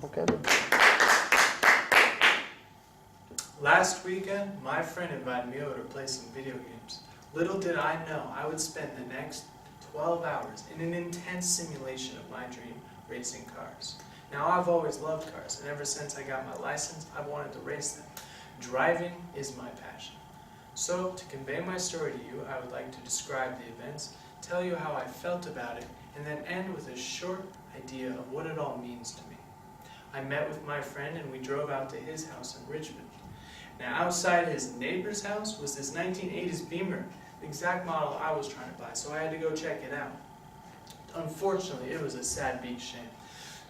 Okay. Last weekend, my friend invited me over to play some video games. Little did I know I would spend the next 12 hours in an intense simulation of my dream, racing cars. Now, I've always loved cars, and ever since I got my license, I've wanted to race them. Driving is my passion. So, to convey my story to you, I would like to describe the events, tell you how I felt about it, and then end with a short idea of what it all means to me. I met with my friend and we drove out to his house in Richmond. Now, outside his neighbor's house was this 1980s Beamer, the exact model I was trying to buy, so I had to go check it out. Unfortunately, it was a sad big shame.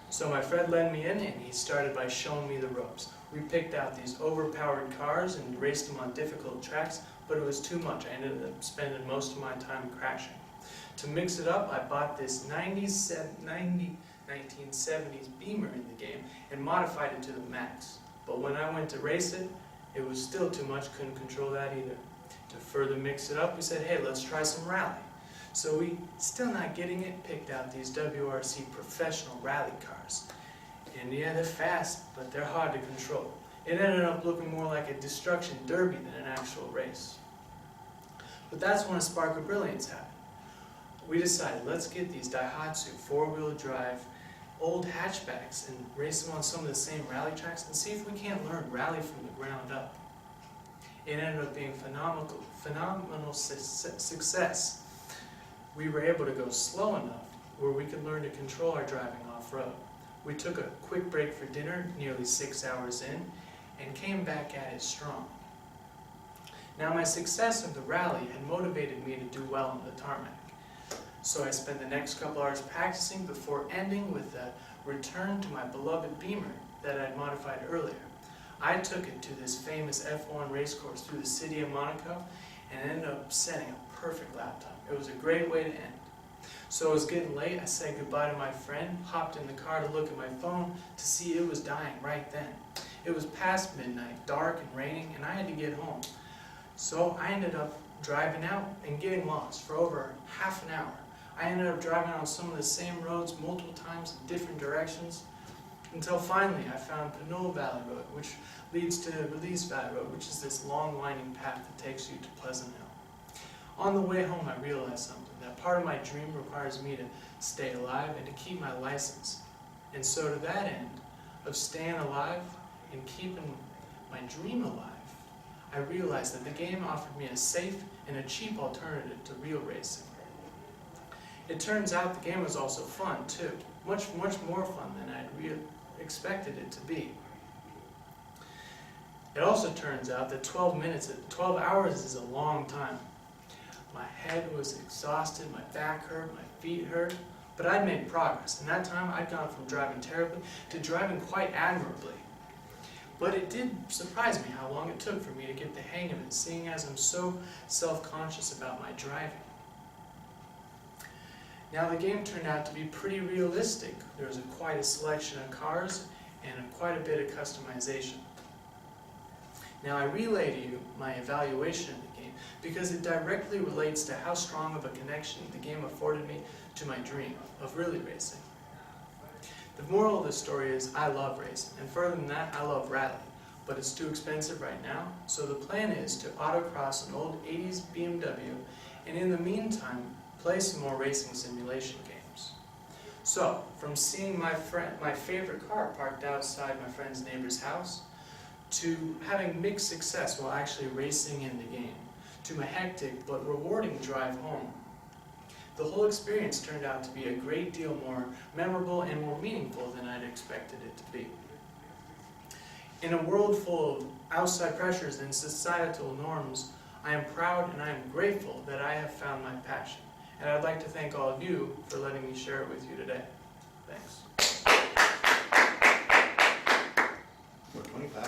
So my friend led me in and he started by showing me the ropes. We picked out these overpowered cars and raced them on difficult tracks, but it was too much. I ended up spending most of my time crashing. To mix it up, I bought this 1970s Beamer in the game and modified it to the max. But when I went to race it, it was still too much, couldn't control that either. To further mix it up, we said, hey, let's try some rally. So we, still not getting it, picked out these WRC professional rally cars. And yeah, they're fast, but they're hard to control. It ended up looking more like a destruction derby than an actual race. But that's when a spark of brilliance happened. We decided, let's get these Daihatsu four-wheel drive old hatchbacks and race them on some of the same rally tracks and see if we can't learn rally from the ground up. It ended up being phenomenal success. We were able to go slow enough where we could learn to control our driving off-road. We took a quick break for dinner, nearly 6 hours in, and came back at it strong. Now, my success of the rally had motivated me to do well on the tarmac. So I spent the next couple hours practicing before ending with a return to my beloved Beamer that I had modified earlier. I took it to this famous F1 race course through the city of Monaco and ended up setting a perfect lap time. It was a great way to end. So it was getting late, I said goodbye to my friend, hopped in the car to look at my phone to see it was dying right then. It was past midnight, dark and raining, and I had to get home. So I ended up driving out and getting lost for over half an hour. I ended up driving on some of the same roads multiple times in different directions until finally I found Pinole Valley Road, which leads to Release Valley Road, which is this long winding path that takes you to Pleasant Hill. On the way home I realized something, that part of my dream requires me to stay alive and to keep my license. And so to that end of staying alive and keeping my dream alive, I realized that the game offered me a safe and a cheap alternative to real racing. It turns out the game was also fun too, much more fun than I'd expected it to be. It also turns out that 12 hours is a long time. My head was exhausted, my back hurt, my feet hurt, but I'd made progress. In that time, I'd gone from driving terribly to driving quite admirably. But it did surprise me how long it took for me to get the hang of it, seeing as I'm so self-conscious about my driving. Now, the game turned out to be pretty realistic. There was quite a selection of cars and quite a bit of customization. Now, I relay to you my evaluation of the game because it directly relates to how strong of a connection the game afforded me to my dream of really racing. The moral of the story is I love racing, and further than that, I love rally, but it's too expensive right now, so the plan is to autocross an old 80s BMW, and in the meantime, play some more racing simulation games. So, from seeing my favorite car parked outside my friend's neighbor's house, to having mixed success while actually racing in the game, to my hectic but rewarding drive home. The whole experience turned out to be a great deal more memorable and more meaningful than I'd expected it to be. In a world full of outside pressures and societal norms, I am proud and I am grateful that I have found my passion. And I'd like to thank all of you for letting me share it with you today. Thanks. We're 25.